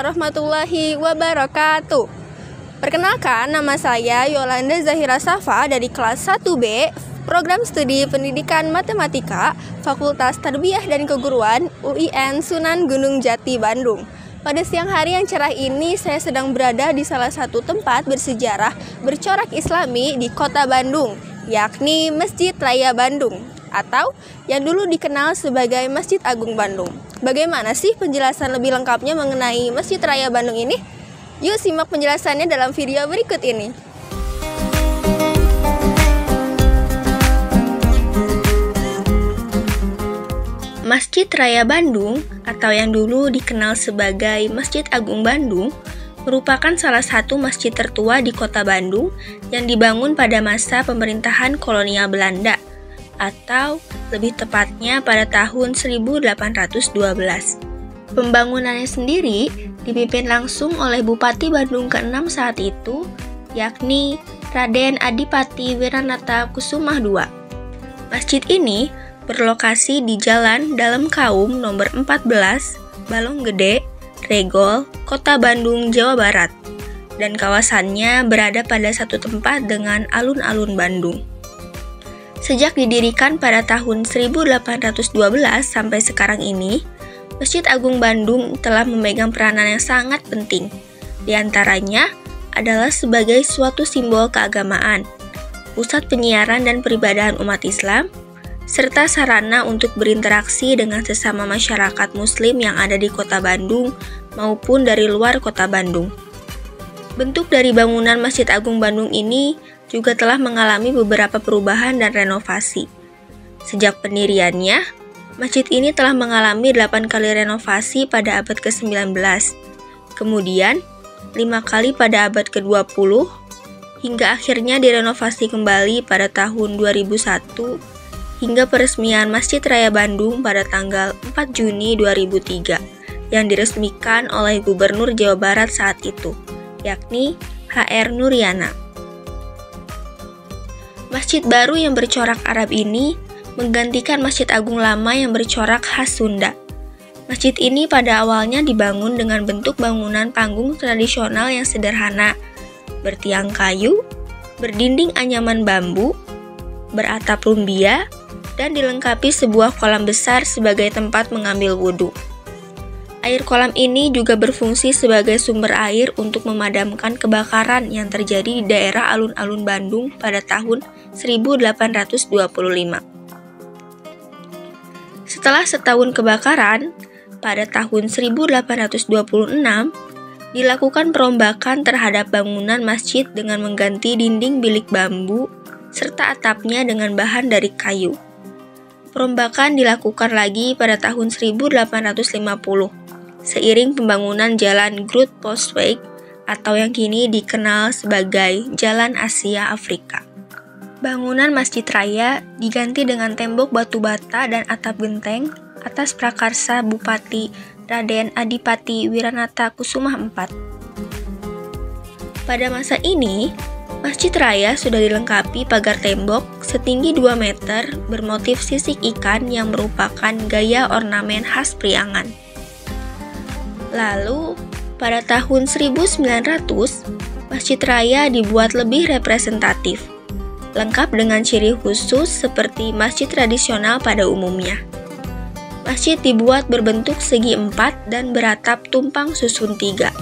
warahmatullahi wabarakatuh. Perkenalkan, nama saya Yolanda Zahira Safa dari kelas 1B, Program Studi Pendidikan Matematika, Fakultas Tarbiyah dan Keguruan, UIN Sunan Gunung Jati, Bandung. Pada siang hari yang cerah ini, saya sedang berada di salah satu tempat bersejarah bercorak Islami di Kota Bandung, yakni Masjid Raya Bandung, atau yang dulu dikenal sebagai Masjid Agung Bandung. Bagaimana sih penjelasan lebih lengkapnya mengenai Masjid Raya Bandung ini? Yuk simak penjelasannya dalam video berikut ini. Masjid Raya Bandung, atau yang dulu dikenal sebagai Masjid Agung Bandung, merupakan salah satu masjid tertua di Kota Bandung yang dibangun pada masa pemerintahan kolonial Belanda, atau lebih tepatnya pada tahun 1812. Pembangunannya sendiri dipimpin langsung oleh Bupati Bandung ke-6 saat itu, yakni Raden Adipati Wiranata Kusumah II. Masjid ini berlokasi di Jalan Dalem Kaum nomor 14, Balong Gede, Regol, Kota Bandung, Jawa Barat, dan kawasannya berada pada satu tempat dengan alun-alun Bandung. Sejak didirikan pada tahun 1812 sampai sekarang ini, Masjid Agung Bandung telah memegang peranan yang sangat penting. Di antaranya adalah sebagai suatu simbol keagamaan, pusat penyiaran dan peribadahan umat Islam, serta sarana untuk berinteraksi dengan sesama masyarakat Muslim yang ada di Kota Bandung maupun dari luar Kota Bandung. Bentuk dari bangunan Masjid Agung Bandung ini juga telah mengalami beberapa perubahan dan renovasi. Sejak pendiriannya, masjid ini telah mengalami 8 kali renovasi pada abad ke-19, kemudian 5 kali pada abad ke-20, hingga akhirnya direnovasi kembali pada tahun 2001, hingga peresmian Masjid Raya Bandung pada tanggal 4 Juni 2003, yang diresmikan oleh Gubernur Jawa Barat saat itu, yakni H.R. Nuryana. Masjid baru yang bercorak Arab ini menggantikan Masjid Agung lama yang bercorak khas Sunda. Masjid ini pada awalnya dibangun dengan bentuk bangunan panggung tradisional yang sederhana, bertiang kayu, berdinding anyaman bambu, beratap rumbia, dan dilengkapi sebuah kolam besar sebagai tempat mengambil wudhu. Air kolam ini juga berfungsi sebagai sumber air untuk memadamkan kebakaran yang terjadi di daerah alun-alun Bandung pada tahun 1825. Setelah setahun kebakaran, pada tahun 1826, dilakukan perombakan terhadap bangunan masjid dengan mengganti dinding bilik bambu serta atapnya dengan bahan dari kayu. Perombakan dilakukan lagi pada tahun 1850, seiring pembangunan Jalan Groot Postweg atau yang kini dikenal sebagai Jalan Asia Afrika. Bangunan Masjid Raya diganti dengan tembok batu bata dan atap genteng atas prakarsa Bupati Raden Adipati Wiranata Kusumah IV. Pada masa ini, Masjid Raya sudah dilengkapi pagar tembok setinggi 2 meter bermotif sisik ikan yang merupakan gaya ornamen khas Priangan. Lalu, pada tahun 1900, Masjid Raya dibuat lebih representatif, lengkap dengan ciri khusus seperti masjid tradisional pada umumnya. Masjid dibuat berbentuk segi 4 dan beratap tumpang susun 3.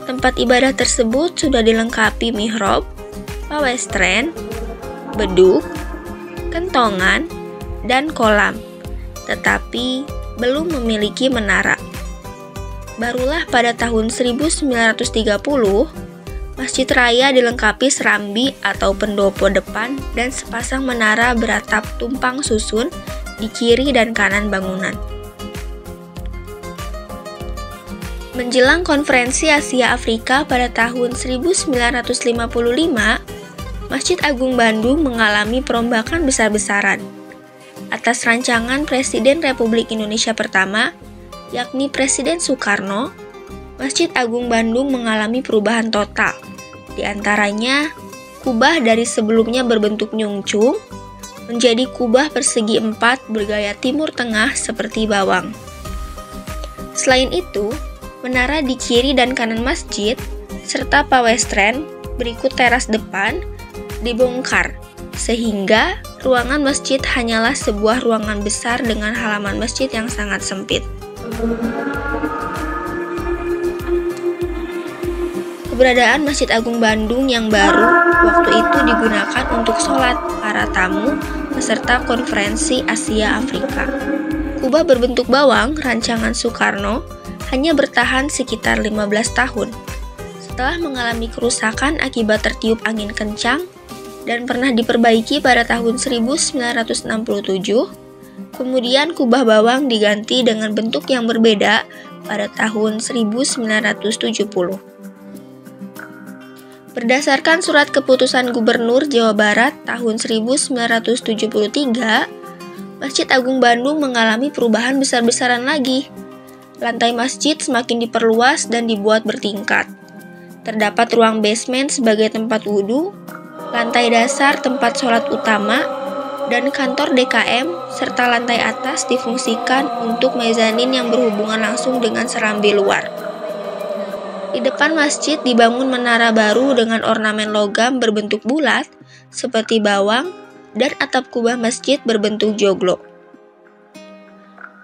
Tempat ibadah tersebut sudah dilengkapi mihrab, pawestren, beduk, kentongan, dan kolam, tetapi belum memiliki menara. Barulah pada tahun 1930, Masjid Raya dilengkapi serambi atau pendopo depan dan sepasang menara beratap tumpang susun di kiri dan kanan bangunan. Menjelang Konferensi Asia Afrika pada tahun 1955, Masjid Agung Bandung mengalami perombakan besar-besaran. Atas rancangan Presiden Republik Indonesia pertama, yakni Presiden Soekarno, Masjid Agung Bandung mengalami perubahan total. Di antaranya, kubah dari sebelumnya berbentuk nyungcung menjadi kubah persegi 4 bergaya Timur Tengah seperti bawang. Selain itu, menara di kiri dan kanan masjid, serta pawestren berikut teras depan dibongkar, sehingga ruangan masjid hanyalah sebuah ruangan besar dengan halaman masjid yang sangat sempit. Keberadaan Masjid Agung Bandung yang baru waktu itu digunakan untuk sholat para tamu peserta konferensi Asia Afrika. Kubah berbentuk bawang rancangan Soekarno hanya bertahan sekitar 15 tahun. Setelah mengalami kerusakan akibat tertiup angin kencang dan pernah diperbaiki pada tahun 1967, kemudian kubah bawang diganti dengan bentuk yang berbeda pada tahun 1970. Berdasarkan surat keputusan Gubernur Jawa Barat tahun 1973, Masjid Agung Bandung mengalami perubahan besar-besaran lagi. Lantai masjid semakin diperluas dan dibuat bertingkat. Terdapat ruang basement sebagai tempat wudhu, lantai dasar tempat sholat utama, dan kantor DKM, serta lantai atas difungsikan untuk mezanin yang berhubungan langsung dengan serambi luar. Di depan masjid dibangun menara baru dengan ornamen logam berbentuk bulat seperti bawang dan atap kubah masjid berbentuk joglo.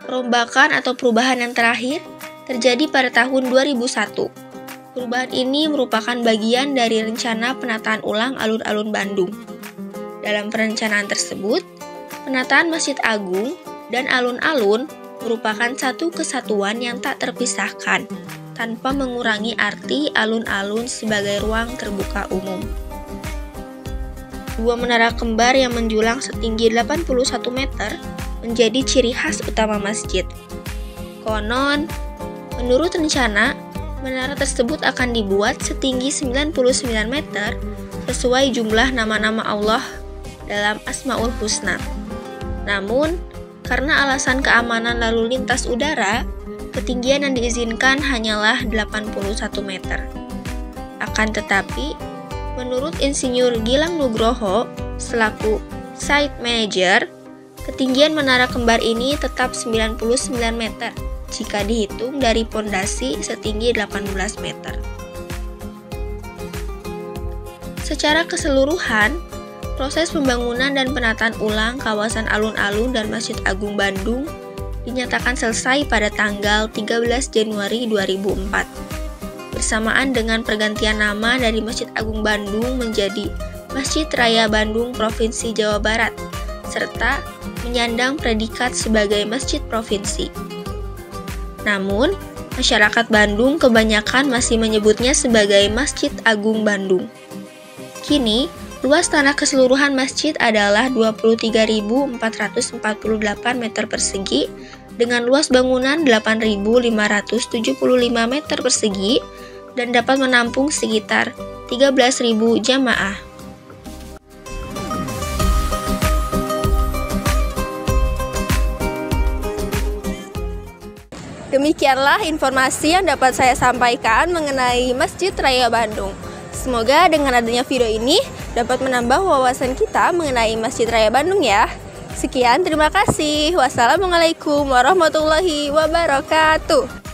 Perombakan atau perubahan yang terakhir terjadi pada tahun 2001. Perubahan ini merupakan bagian dari rencana penataan ulang alun-alun Bandung. Dalam perencanaan tersebut, penataan Masjid Agung dan alun-alun merupakan satu kesatuan yang tak terpisahkan, tanpa mengurangi arti alun-alun sebagai ruang terbuka umum. Dua menara kembar yang menjulang setinggi 81 meter menjadi ciri khas utama masjid. Konon, menurut rencana, menara tersebut akan dibuat setinggi 99 meter sesuai jumlah nama-nama Allah dalam Asmaul Husna. Namun, karena alasan keamanan lalu lintas udara, ketinggian yang diizinkan hanyalah 81 meter. Akan tetapi, menurut Insinyur Gilang Nugroho selaku Site Manager, ketinggian menara kembar ini tetap 99 meter jika dihitung dari pondasi setinggi 18 meter. Secara keseluruhan, proses pembangunan dan penataan ulang kawasan alun-alun dan Masjid Agung Bandung dinyatakan selesai pada tanggal 13 Januari 2004, bersamaan dengan pergantian nama dari Masjid Agung Bandung menjadi Masjid Raya Bandung Provinsi Jawa Barat, serta menyandang predikat sebagai Masjid Provinsi. Namun, masyarakat Bandung kebanyakan masih menyebutnya sebagai Masjid Agung Bandung. Kini, luas tanah keseluruhan masjid adalah 23.448 meter persegi dengan luas bangunan 8.575 meter persegi dan dapat menampung sekitar 13.000 jamaah. Demikianlah informasi yang dapat saya sampaikan mengenai Masjid Raya Bandung. Semoga dengan adanya video ini dapat menambah wawasan kita mengenai Masjid Raya Bandung ya. Sekian, terima kasih. Wassalamualaikum warahmatullahi wabarakatuh.